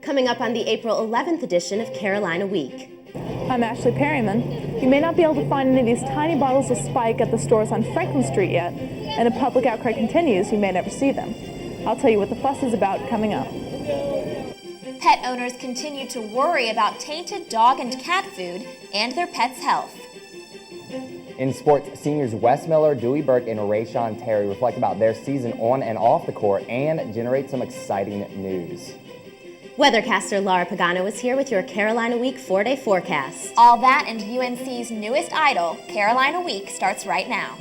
coming up on the April 11th edition of Carolina Week. I'm Ashley Perryman. You may not be able to find any of these tiny bottles of Spike at the stores on Franklin Street yet, and if public outcry continues, you may never see them. I'll tell you what the fuss is about coming up. Pet owners continue to worry about tainted dog and cat food and their pets' health. In sports, seniors Wes Miller, Dewey Burke, and Rayshon Terry reflect about their season on and off the court and generate some exciting news. Weathercaster Laura Pagano is here with your Carolina Week 4-day forecast. All that and UNC's newest idol, Carolina Week, starts right now.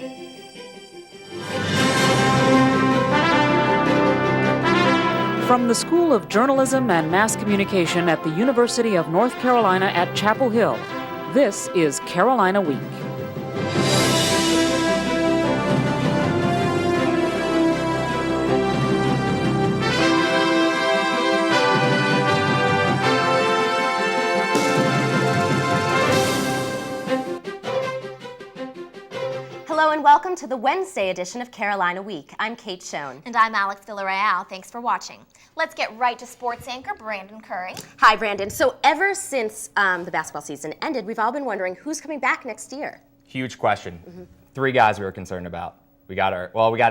From the School of Journalism and Mass Communication at the University of North Carolina at Chapel Hill, this is Carolina Week. Hello and welcome to the Wednesday edition of Carolina Week. I'm Kate Schoen. And I'm Alex Villarreal. Thanks for watching. Let's get right to sports anchor Brandon Curry. Hi, Brandon. So ever since the basketball season ended, we've all been wondering who's coming back next year. Huge question. 3 guys we were concerned about. We got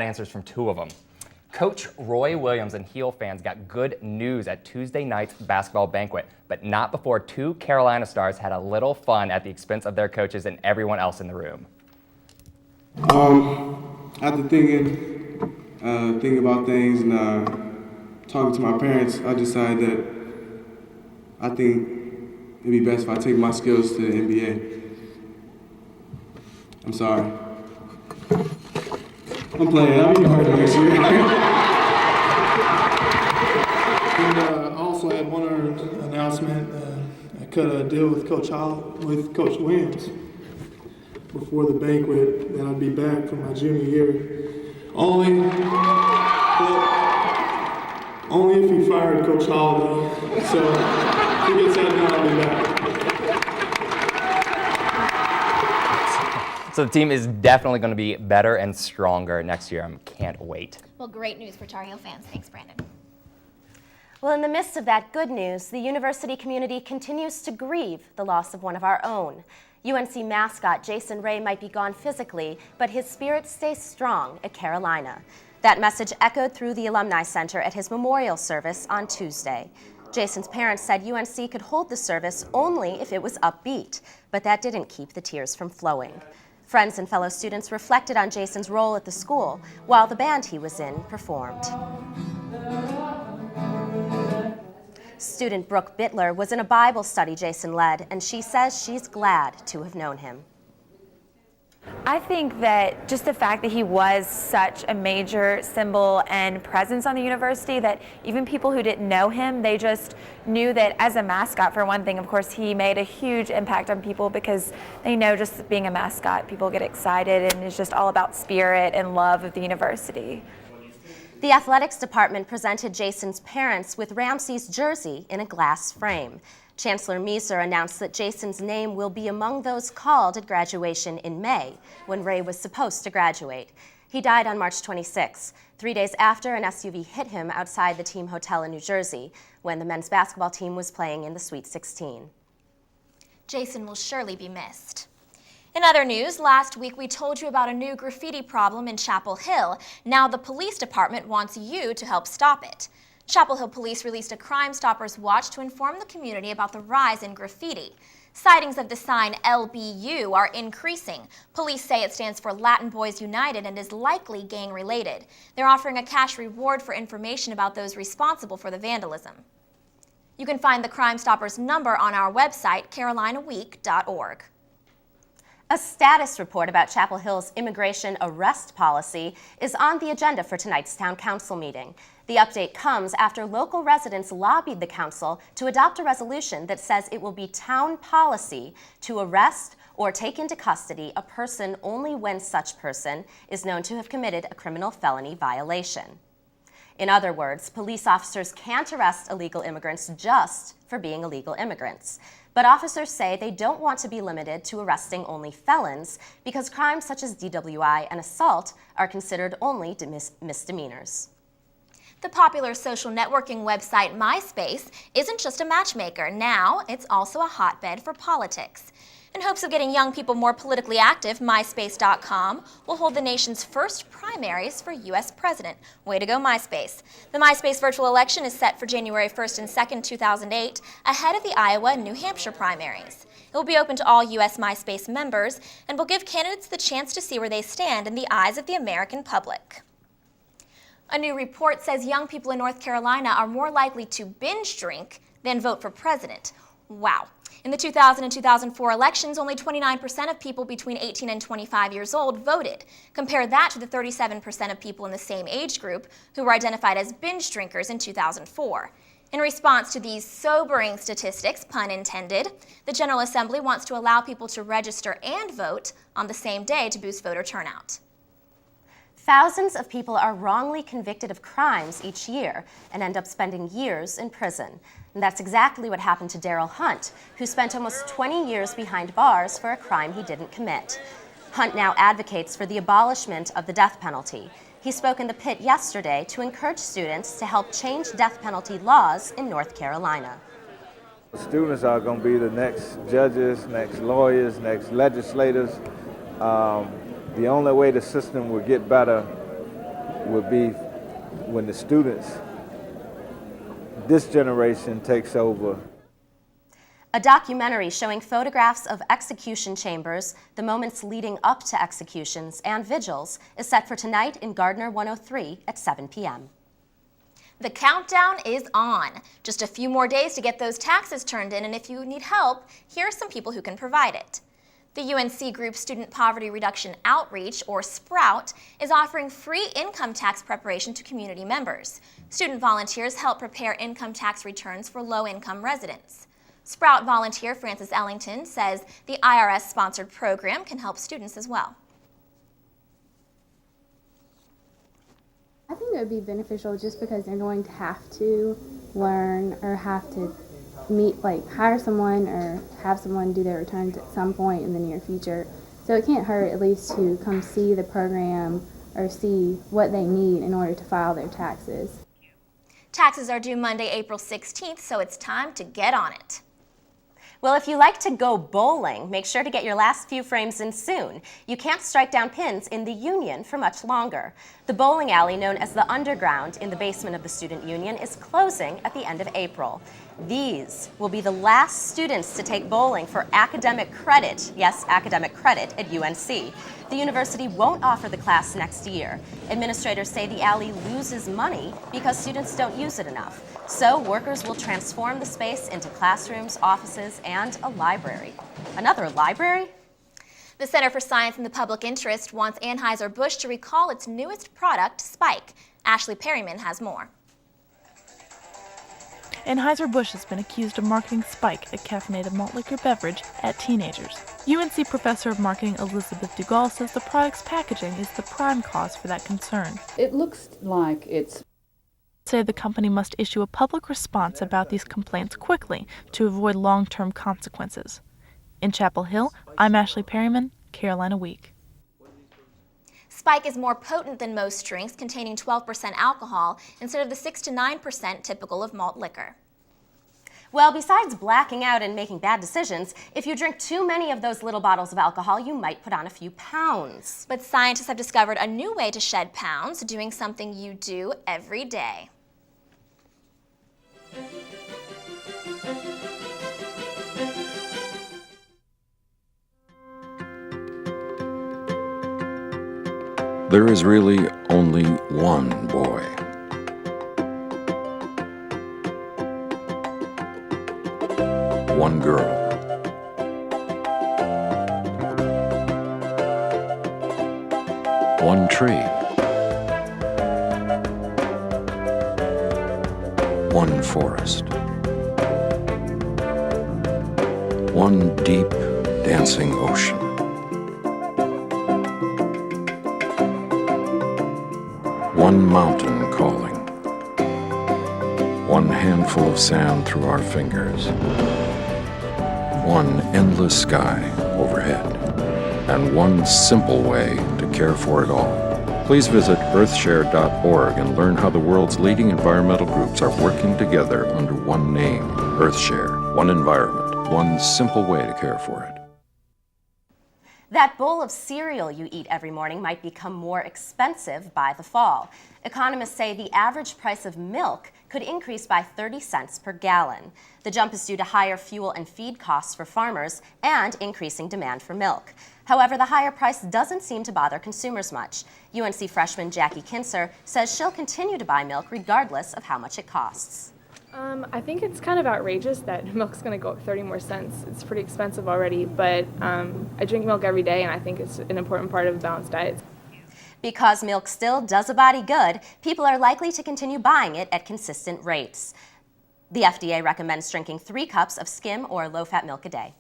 answers from 2 of them. Coach Roy Williams and Heel fans got good news at Tuesday night's basketball banquet, but not before 2 Carolina stars had a little fun at the expense of their coaches and everyone else in the room. After thinking about things and talking to my parents, I decided that I think it'd be best if I take my skills to the NBA. I'm sorry. I'm playing. I'll be hard next year. And also had one other announcement. I cut a deal with Coach Williams before the banquet that I'd be back for my junior year. Only if he fired Coach Holiday. So if he gets that done, I'll be back. So the team is definitely going to be better and stronger next year. I can't wait. Well, great news for Tar Heel fans. Thanks, Brandon. Well, in the midst of that good news, the university community continues to grieve the loss of one of our own. UNC mascot Jason Ray might be gone physically, but his spirit stays strong at Carolina. That message echoed through the Alumni Center at his memorial service on Tuesday. Jason's parents said UNC could hold the service only if it was upbeat, but that didn't keep the tears from flowing. Friends and fellow students reflected on Jason's role at the school, while the band he was in performed. Student Brooke Bittler was in a Bible study Jason led, and she says she's glad to have known him. I think that just the fact that he was such a major symbol and presence on the university, that even people who didn't know him, they just knew that as a mascot, for one thing, of course, he made a huge impact on people because they know just being a mascot, people get excited, and it's just all about spirit and love of the university. The athletics department presented Jason's parents with Ramsey's jersey in a glass frame. Chancellor Meeser announced that Jason's name will be among those called at graduation in May, when Ray was supposed to graduate. He died on March 26, 3 days after an SUV hit him outside the team hotel in New Jersey, when the men's basketball team was playing in the Sweet 16. Jason will surely be missed. In other news, last week we told you about a new graffiti problem in Chapel Hill. Now the police department wants you to help stop it. Chapel Hill Police released a Crime Stoppers watch to inform the community about the rise in graffiti. Sightings of the sign LBU are increasing. Police say it stands for Latin Boys United and is likely gang-related. They're offering a cash reward for information about those responsible for the vandalism. You can find the Crime Stoppers number on our website, carolinaweek.org. A status report about Chapel Hill's immigration arrest policy is on the agenda for tonight's town council meeting. The update comes after local residents lobbied the council to adopt a resolution that says it will be town policy to arrest or take into custody a person only when such person is known to have committed a criminal felony violation. In other words, police officers can't arrest illegal immigrants just for being illegal immigrants. But officers say they don't want to be limited to arresting only felons because crimes such as DWI and assault are considered only misdemeanors. The popular social networking website MySpace isn't just a matchmaker. Now it's also a hotbed for politics. In hopes of getting young people more politically active, MySpace.com will hold the nation's first primaries for U.S. president. Way to go, MySpace. The MySpace virtual election is set for January 1st and 2nd, 2008, ahead of the Iowa and New Hampshire primaries. It will be open to all U.S. MySpace members and will give candidates the chance to see where they stand in the eyes of the American public. A new report says young people in North Carolina are more likely to binge drink than vote for president. Wow. In the 2000 and 2004 elections, only 29% of people between 18 and 25 years old voted. Compare that to the 37% of people in the same age group who were identified as binge drinkers in 2004. In response to these sobering statistics, pun intended, the General Assembly wants to allow people to register and vote on the same day to boost voter turnout. Thousands of people are wrongly convicted of crimes each year and end up spending years in prison. And that's exactly what happened to Daryl Hunt, who spent almost 20 years behind bars for a crime he didn't commit. Hunt now advocates for the abolishment of the death penalty. He spoke in the Pit yesterday to encourage students to help change death penalty laws in North Carolina. Students are going to be the next judges, next lawyers, next legislators. The only way the system will get better would be when the students, this generation, takes over. A documentary showing photographs of execution chambers, the moments leading up to executions, and vigils is set for tonight in Gardner 103 at 7 p.m. The countdown is on. Just a few more days to get those taxes turned in, and if you need help, here are some people who can provide it. The UNC Group Student Poverty Reduction Outreach, or SPROUT, is offering free income tax preparation to community members. Student volunteers help prepare income tax returns for low-income residents. SPROUT volunteer Francis Ellington says the IRS-sponsored program can help students as well. I think it would be beneficial just because they're going to have to learn or have to hire someone or have someone do their returns at some point in the near future. So it can't hurt at least to come see the program or see what they need in order to file their taxes. Taxes are due Monday, April 16th, so it's time to get on it. Well, if you like to go bowling, make sure to get your last few frames in soon. You can't strike down pins in the Union for much longer. The bowling alley, known as the Underground in the basement of the Student Union, is closing at the end of April. These will be the last students to take bowling for academic credit, yes, academic credit at UNC. The university won't offer the class next year. Administrators say the alley loses money because students don't use it enough. So workers will transform the space into classrooms, offices, and a library. Another library? The Center for Science and the Public Interest wants Anheuser-Busch to recall its newest product, Spike. Ashley Perryman has more. Anheuser-Busch has been accused of marketing Spike, a caffeinated malt liquor beverage, at teenagers. UNC professor of marketing Elizabeth Dugal says the product's packaging is the prime cause for that concern. It looks like it's Say the company must issue a public response about these complaints quickly to avoid long-term consequences. In Chapel Hill, I'm Ashley Perryman, Carolina Week. Spike is more potent than most drinks, containing 12% alcohol instead of the 6 to 9% typical of malt liquor. Well, besides blacking out and making bad decisions, if you drink too many of those little bottles of alcohol, you might put on a few pounds. But scientists have discovered a new way to shed pounds, doing something you do every day. There is really only one boy. One girl. One tree. One forest. One deep, dancing ocean. One mountain calling. One handful of sand through our fingers. One endless sky overhead. And one simple way to care for it all. Please visit earthshare.org and learn how the world's leading environmental groups are working together under one name, EarthShare. One environment, one simple way to care for it. That bowl of cereal you eat every morning might become more expensive by the fall. Economists say the average price of milk could increase by 30 cents per gallon. The jump is due to higher fuel and feed costs for farmers and increasing demand for milk. However, the higher price doesn't seem to bother consumers much. UNC freshman Jackie Kinser says she'll continue to buy milk regardless of how much it costs. I think it's kind of outrageous that milk's going to go up 30 more cents. It's pretty expensive already, but I drink milk every day, and I think it's an important part of a balanced diet. Because milk still does a body good, people are likely to continue buying it at consistent rates. The FDA recommends drinking 3 cups of skim or low-fat milk a day.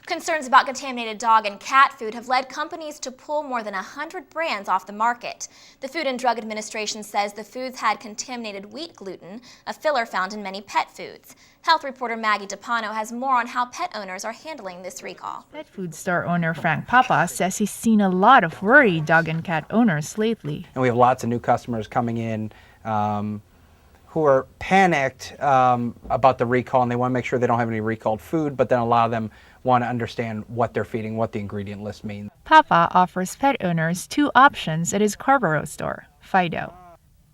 Concerns about contaminated dog and cat food have led companies to pull more than 100 brands off the market. The Food and Drug Administration says the foods had contaminated wheat gluten, a filler found in many pet foods. Health reporter Maggie DePano has more on how pet owners are handling this recall. Pet food store owner Frank Papa says he's seen a lot of worried dog and cat owners lately. And we have lots of new customers coming in who are panicked about the recall, and they want to make sure they don't have any recalled food, but then a lot of them want to understand what they're feeding, what the ingredient list means. Papa offers pet owners 2 options at his Scarborough store, Fido.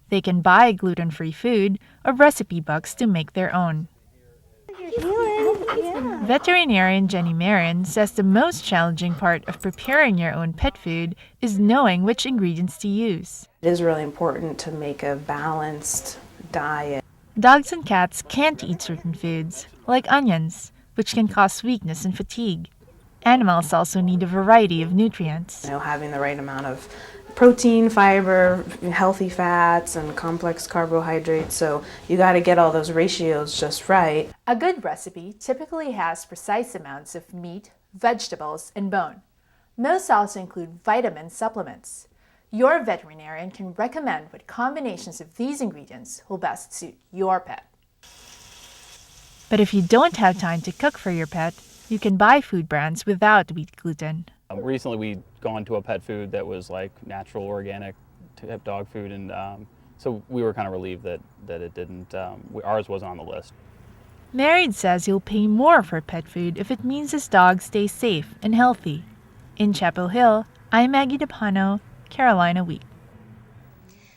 They can buy gluten-free food or recipe books to make their own. Veterinarian Jenny Marin says the most challenging part of preparing your own pet food is knowing which ingredients to use. It is really important to make a balanced diet. Dogs and cats can't eat certain foods, like onions, which can cause weakness and fatigue. Animals also need a variety of nutrients. Having the right amount of protein, fiber, healthy fats, and complex carbohydrates, so you got to get all those ratios just right. A good recipe typically has precise amounts of meat, vegetables, and bone. Most also include vitamin supplements. Your veterinarian can recommend what combinations of these ingredients will best suit your pet. But if you don't have time to cook for your pet, you can buy food brands without wheat gluten. Recently we'd gone to a pet food that was like natural, organic type dog food, and so we were kind of relieved that it didn't, ours wasn't on the list. Married says he'll pay more for pet food if it means his dog stays safe and healthy. In Chapel Hill, I'm Maggie DePano, Carolina Week.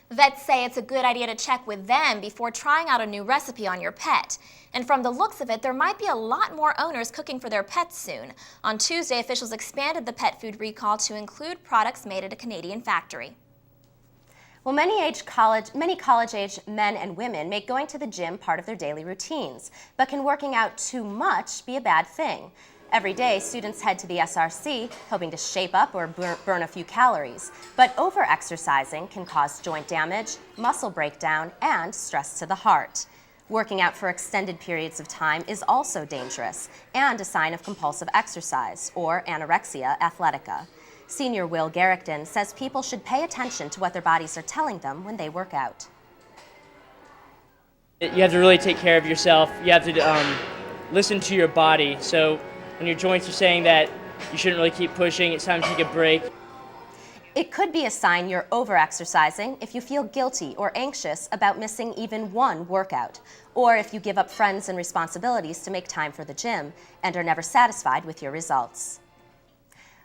Vets say it's a good idea to check with them before trying out a new recipe on your pet. And from the looks of it, there might be a lot more owners cooking for their pets soon. On Tuesday, officials expanded the pet food recall to include products made at a Canadian factory. Well, many college-age men and women make going to the gym part of their daily routines, but can working out too much be a bad thing? Every day, students head to the SRC hoping to shape up or burn a few calories. But over-exercising can cause joint damage, muscle breakdown, and stress to the heart. Working out for extended periods of time is also dangerous and a sign of compulsive exercise, or anorexia athletica. Senior Will Garrickton says people should pay attention to what their bodies are telling them when they work out. You have to really take care of yourself. You have to listen to your body. So when your joints are saying that you shouldn't really keep pushing, it's time to take a break. It could be a sign you're over-exercising if you feel guilty or anxious about missing even one workout, or if you give up friends and responsibilities to make time for the gym and are never satisfied with your results.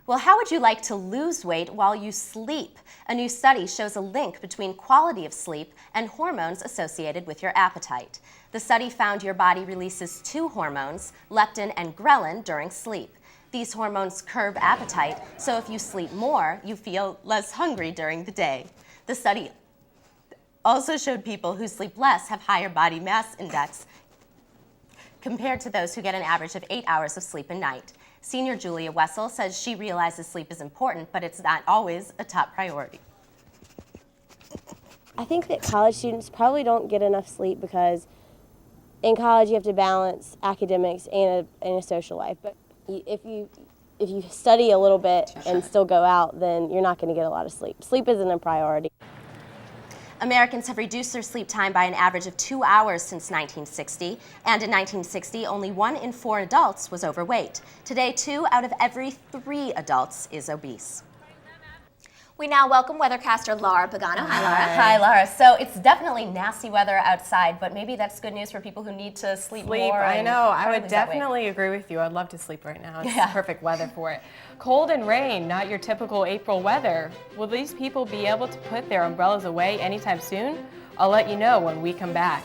Well, how would you like to lose weight while you sleep? A new study shows a link between quality of sleep and hormones associated with your appetite. The study found your body releases 2 hormones, leptin and ghrelin, during sleep. These hormones curb appetite, so if you sleep more, you feel less hungry during the day. The study also showed people who sleep less have higher body mass index compared to those who get an average of 8 hours of sleep a night. Senior Julia Wessel says she realizes sleep is important, but it's not always a top priority. I think that college students probably don't get enough sleep because in college you have to balance academics and a social life. But if you study a little bit and still go out, then you're not going to get a lot of sleep. Sleep isn't a priority. Americans have reduced their sleep time by an average of 2 hours since 1960, and in 1960, only 1 in 4 adults was overweight. Today, 2 out of every 3 adults is obese. We now welcome weathercaster Laura Pagano. Hi, Laura. Hi, Laura. So it's definitely nasty weather outside, but maybe that's good news for people who need to sleep more. I and know. I try to would lose that weight. definitely agree with you. I'd love to sleep right now. It's Yeah. perfect weather for it. Cold and rain, not your typical April weather. Will these people be able to put their umbrellas away anytime soon? I'll let you know when we come back.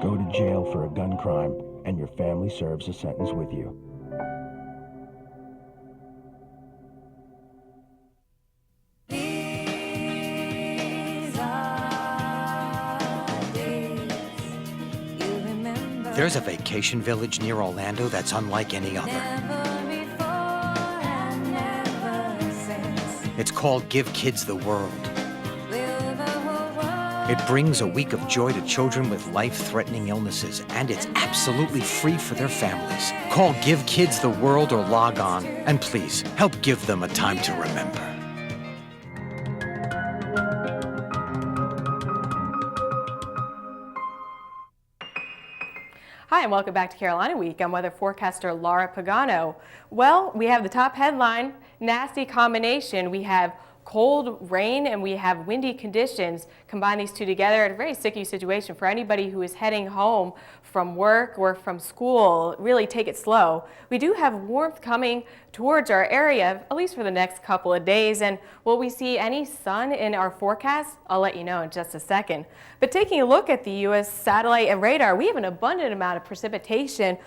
Go to jail for a gun crime, and your family serves a sentence with you. There's a vacation village near Orlando that's unlike any other. It's called Give Kids the World. It brings a week of joy to children with life-threatening illnesses, and it's absolutely free for their families. Call Give Kids the World or log on, and please, help give them a time to remember. Hi, and welcome back to Carolina Week. I'm weather forecaster Laura Pagano. Well, we have the top headline, nasty combination. We have cold rain and we have windy conditions. Combine these two together, it's a very sticky situation for anybody who is heading home from work or from school. Really take it slow. We do have warmth coming towards our area, at least for the next couple of days. And will we see any sun in our forecast? I'll let you know in just a second. But taking a look at the U.S. satellite and radar, we have an abundant amount of precipitation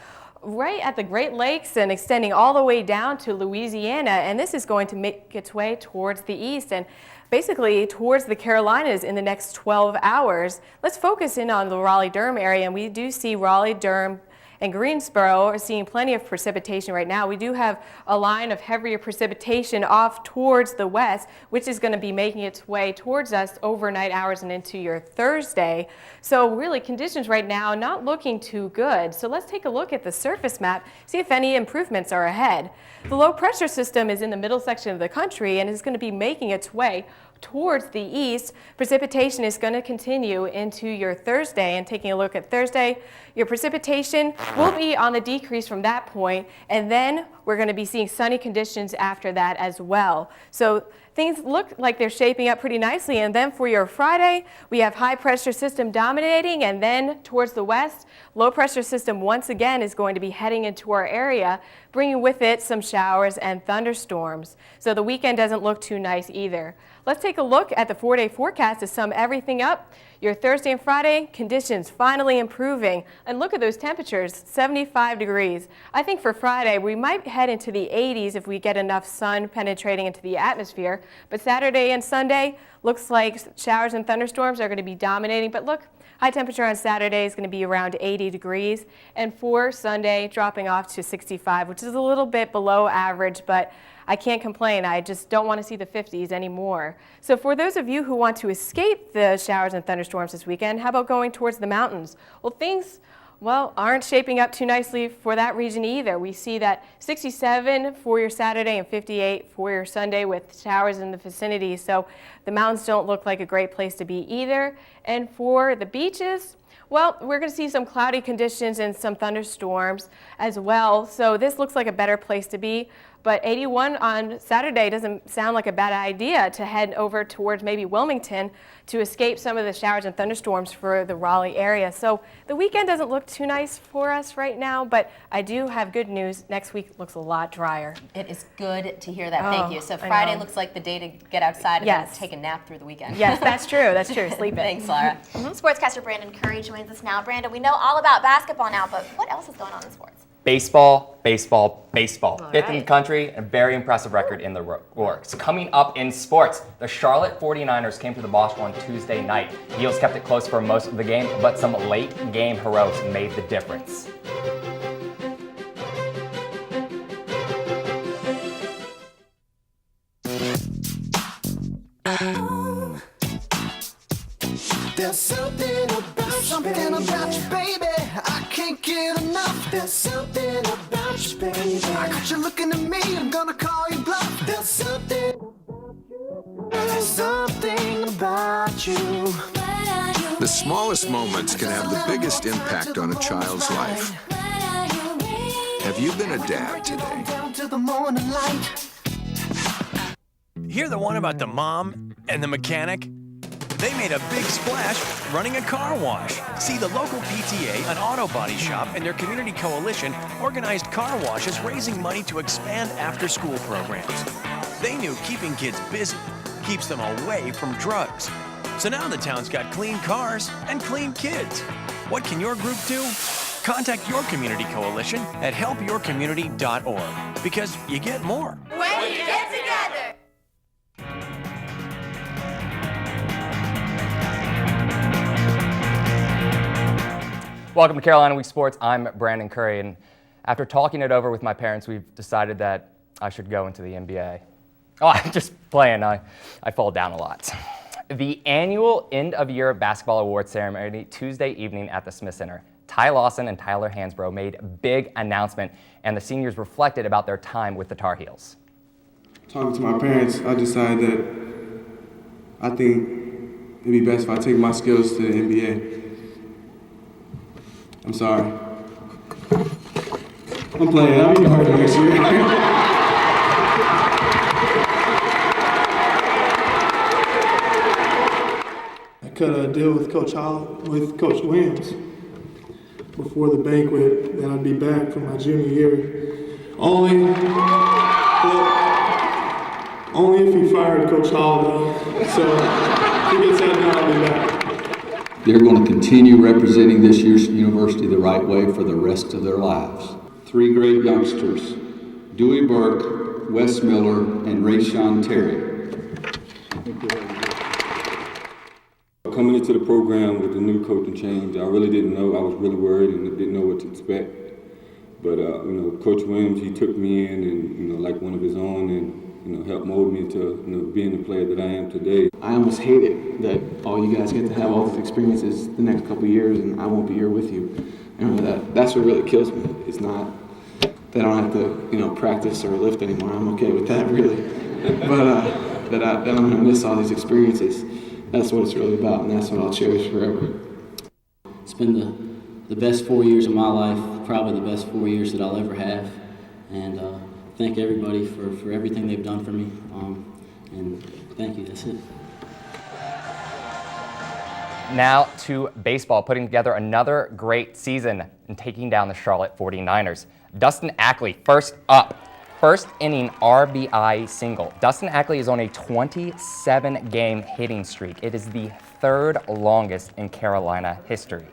right at the Great Lakes and extending all the way down to Louisiana, and this is going to make its way towards the east and basically towards the Carolinas in the next 12 hours. Let's focus in on the Raleigh-Durham area, and we do see Raleigh-Durham and Greensboro are seeing plenty of precipitation right now. We do have a line of heavier precipitation off towards the west, which is going to be making its way towards us overnight hours and into your Thursday. So really conditions right now not looking too good. So let's take a look at the surface map, see if any improvements are ahead. The low pressure system is in the middle section of the country and is going to be making its way towards the east. Precipitation is going to continue into your Thursday, and taking a look at Thursday, your precipitation will be on the decrease from that point, and then we're going to be seeing sunny conditions after that as well. So things look like they're shaping up pretty nicely, and then for your Friday, we have high pressure system dominating, and then towards the west, low pressure system once again is going to be heading into our area, bringing with it some showers and thunderstorms. So the weekend doesn't look too nice either. Let's take a look at the 4-day forecast to sum everything up. Your Thursday and Friday conditions finally improving. And look at those temperatures, 75 degrees. I think for Friday, we might head into the 80s if we get enough sun penetrating into the atmosphere. But Saturday and Sunday, looks like showers and thunderstorms are going to be dominating. But look, high temperature on Saturday is going to be around 80 degrees. And for Sunday, dropping off to 65, which is a little bit below average, but I can't complain. I just don't want to see the 50s anymore. So for those of you who want to escape the showers and thunderstorms this weekend, how about going towards the mountains? Well, things aren't shaping up too nicely for that region either. We see that 67 for your Saturday and 58 for your Sunday with showers in the vicinity. So the mountains don't look like a great place to be either. And for the beaches, well, we're going to see some cloudy conditions and some thunderstorms as well. So this looks like a better place to be. But 81 on Saturday doesn't sound like a bad idea to head over towards maybe Wilmington to escape some of the showers and thunderstorms for the Raleigh area. So the weekend doesn't look too nice for us right now, but I do have good news. Next week looks a lot drier. It is good to hear that. Thank you. So Friday looks like the day to get outside and then take a nap through the weekend. Yes, that's true. That's true. Sleep in. Thanks, Laura. Sportscaster Brandon Curry joins us now. Brandon, we know all about basketball now, but what else is going on in sports? Baseball, baseball, baseball. All Fifth in the right. country, a very impressive record in the works. Coming up in sports, the Charlotte 49ers came to the Bosch on Tuesday night. The Eagles kept it close for most of the game, but some late game heroics made the difference. There's something something about you, baby. I can't get enough. There's something about you, baby. I got you looking at me, I'm gonna call you bluff. There's something about you. The smallest moments can have the biggest impact on a child's life. Have you been a dad today? Down to the morning light. Hear the one about the mom and the mechanic? They made a big splash running a car wash. See, the local PTA, an auto body shop, and their community coalition organized car washes, raising money to expand after-school programs. They knew keeping kids busy keeps them away from drugs. So now the town's got clean cars and clean kids. What can your group do? Contact your community coalition at helpyourcommunity.org, because you get more When you get together. Welcome to Carolina Week Sports. I'm Brandon Curry, and after talking it over with my parents, we've decided that I should go into the NBA. Oh, I'm just playing. I fall down a lot. The annual end-of-year basketball awards ceremony Tuesday evening at the Smith Center. Ty Lawson and Tyler Hansbrough made a big announcement, and the seniors reflected about their time with the Tar Heels. Talking to my parents, I decided that I think it'd be best if I take my skills to the NBA. I'm sorry. I'm playing. I'll be hard next year. I cut a deal with Coach Williams before the banquet that I'd be back for my junior year. Only if he fired Coach Hall, though. So if he gets that done, I'll be back. They're going to continue representing this year's university the right way for the rest of their lives. 3 great youngsters, Dewey Burke, Wes Miller, and Rayshawn Terry. Coming into the program with the new coaching change, I really didn't know. I was really worried and didn't know what to expect. But Coach Williams, he took me in and like one of his own, and helped mold me to being the player that I am today. I almost hate it that all you guys get to have all these experiences the next couple of years, and I won't be here with you. That's what really kills me. It's not that I don't have to practice or lift anymore. I'm okay with that, really. But that I'm going to miss all these experiences. That's what it's really about, and that's what I'll cherish forever. It's been the best 4 years of my life, probably the best 4 years that I'll ever have. And thank everybody for everything they've done for me. And thank you, that's it. Now to baseball, putting together another great season and taking down the Charlotte 49ers. Dustin Ackley, first up. First inning RBI single. Dustin Ackley is on a 27-game hitting streak. It is the 3rd longest in Carolina history.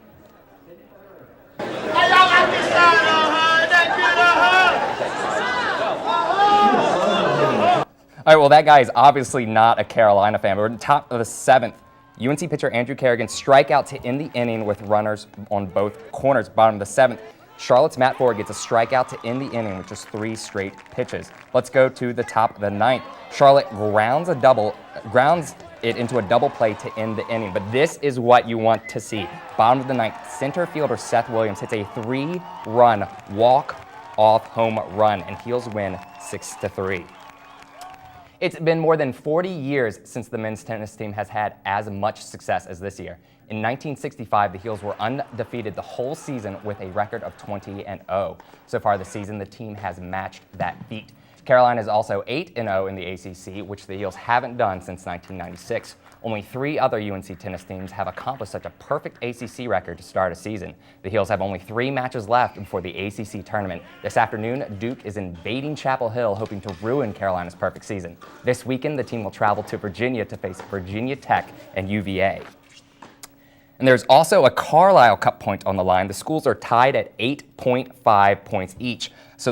All right, well, that guy is obviously not a Carolina fan. But we're at the top of the 7th. UNC pitcher Andrew Kerrigan strikeout to end the inning with runners on both corners. Bottom of the 7th. Charlotte's Matt Ford gets a strikeout to end the inning with just 3 straight pitches. Let's go to the top of the 9th. Charlotte grounds it into a double play to end the inning. But this is what you want to see. Bottom of the 9th, center fielder Seth Williams hits a 3-run walk-off home run, and Heels win 6-3. It's been more than 40 years since the men's tennis team has had as much success as this year. In 1965, the Heels were undefeated the whole season with a record of 20-0. So far this season, the team has matched that feat. Carolina is also 8-0 in the ACC, which the Heels haven't done since 1996. Only 3 other UNC tennis teams have accomplished such a perfect ACC record to start a season. The Heels have only 3 matches left before the ACC tournament. This afternoon, Duke is invading Chapel Hill, hoping to ruin Carolina's perfect season. This weekend, the team will travel to Virginia to face Virginia Tech and UVA. And there's also a Carlisle Cup point on the line. The schools are tied at 8.5 points each. So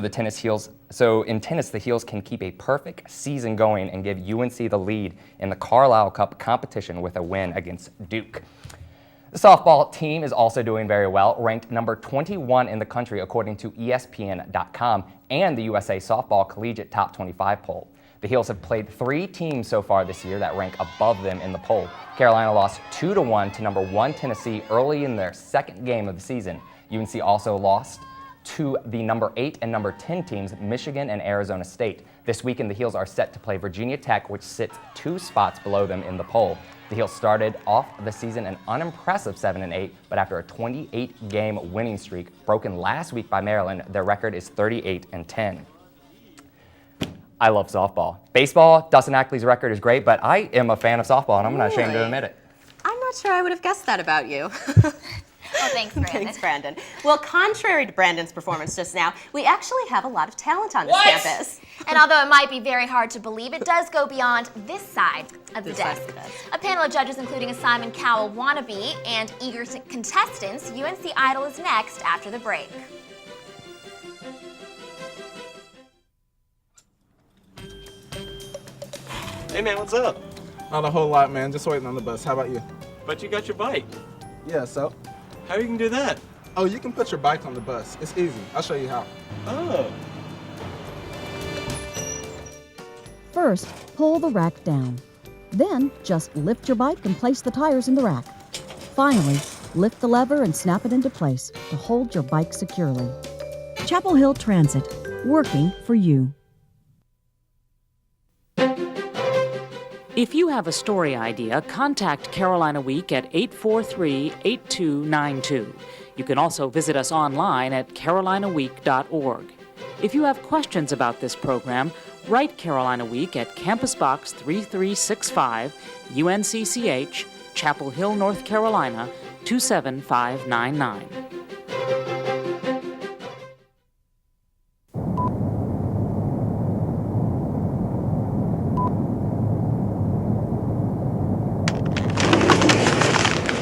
in tennis, the Heels can keep a perfect season going and give UNC the lead in the Carlisle Cup competition with a win against Duke. The softball team is also doing very well, ranked number 21 in the country according to ESPN.com and the USA Softball Collegiate Top 25 poll. The Heels have played 3 teams so far this year that rank above them in the poll. Carolina lost 2-1 to number 1 Tennessee early in their second game of the season. UNC also lost to the number 8 and number 10 teams, Michigan and Arizona State. This weekend, the Heels are set to play Virginia Tech, which sits 2 spots below them in the poll. The Heels started off the season an unimpressive 7-8, but after a 28-game winning streak broken last week by Maryland, their record is 38-10. I love softball. Baseball, Dustin Ackley's record is great, but I am a fan of softball, and I'm not ashamed to admit it. I'm not sure I would have guessed that about you. Well, thanks, Brandon. Thanks, Brandon. Well, contrary to Brandon's performance just now, we actually have a lot of talent on this campus. And although it might be very hard to believe, it does go beyond this side of the desk. A panel of judges including a Simon Cowell wannabe and eager contestants. UNC Idol is next after the break. Hey man, what's up? Not a whole lot, man. Just waiting on the bus. How about you? But you got your bike. Yeah, so? How you can do that? Oh, you can put your bike on the bus. It's easy. I'll show you how. Oh. First, pull the rack down. Then, just lift your bike and place the tires in the rack. Finally, lift the lever and snap it into place to hold your bike securely. Chapel Hill Transit, working for you. If you have a story idea, contact Carolina Week at 843-8292. You can also visit us online at carolinaweek.org. If you have questions about this program, write Carolina Week at Campus Box 3365, UNCCH, Chapel Hill, North Carolina, 27599.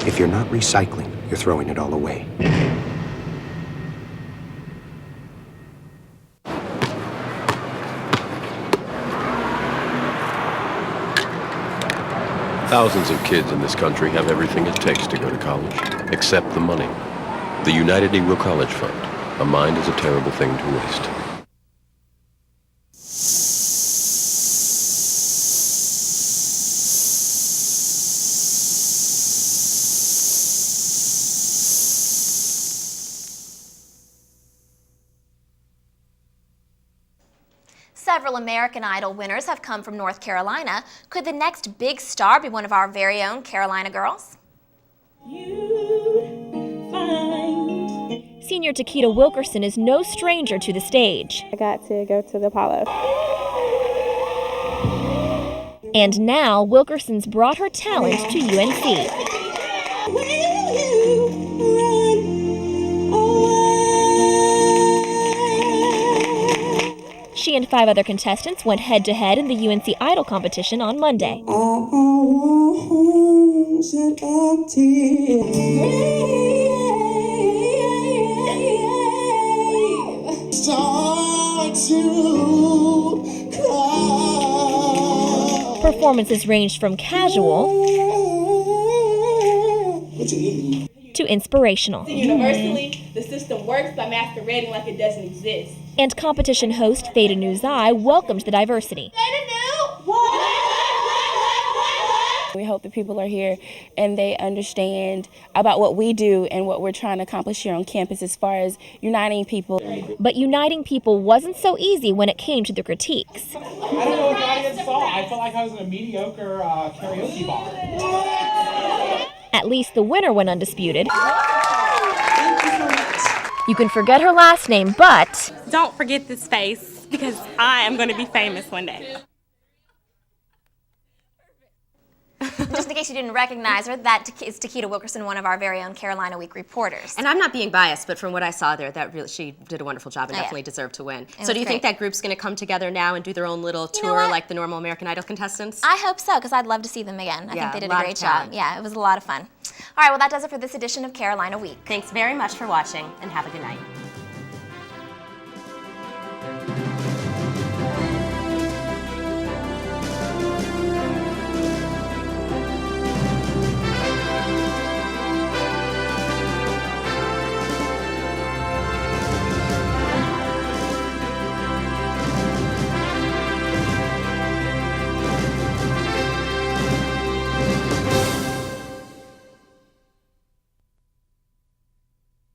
If you're not recycling, you're throwing it all away. Thousands of kids in this country have everything it takes to go to college, except the money. The United Negro College Fund. A mind is a terrible thing to waste. Several American Idol winners have come from North Carolina. Could the next big star be one of our very own Carolina girls? Senior Takeda Wilkerson is no stranger to the stage. I got to go to the Apollo. And now Wilkerson's brought her talent to UNC. She and 5 other contestants went head-to-head in the UNC Idol competition on Monday. Performances ranged from casual to inspirational. Universally, the system works by masquerading like it doesn't exist. And competition host Theta Nuzai welcomed the diversity. We hope that people are here and they understand about what we do and what we're trying to accomplish here on campus as far as uniting people. But uniting people wasn't so easy when it came to the critiques. I don't know what the audience saw. I felt like I was in a mediocre karaoke bar. At least the winner went undisputed. You can forget her last name, but don't forget this face, because I am going to be famous one day. Just in case you didn't recognize her, that is Takeda Wilkerson, one of our very own Carolina Week reporters. And I'm not being biased, but from what I saw there, that really, she did a wonderful job and definitely deserved to win. So do you think that group's going to come together now and do their own little tour like the normal American Idol contestants? I hope so, because I'd love to see them again. I think they did a great job. Yeah, it was a lot of fun. All right, well, that does it for this edition of Carolina Week. Thanks very much for watching, and have a good night.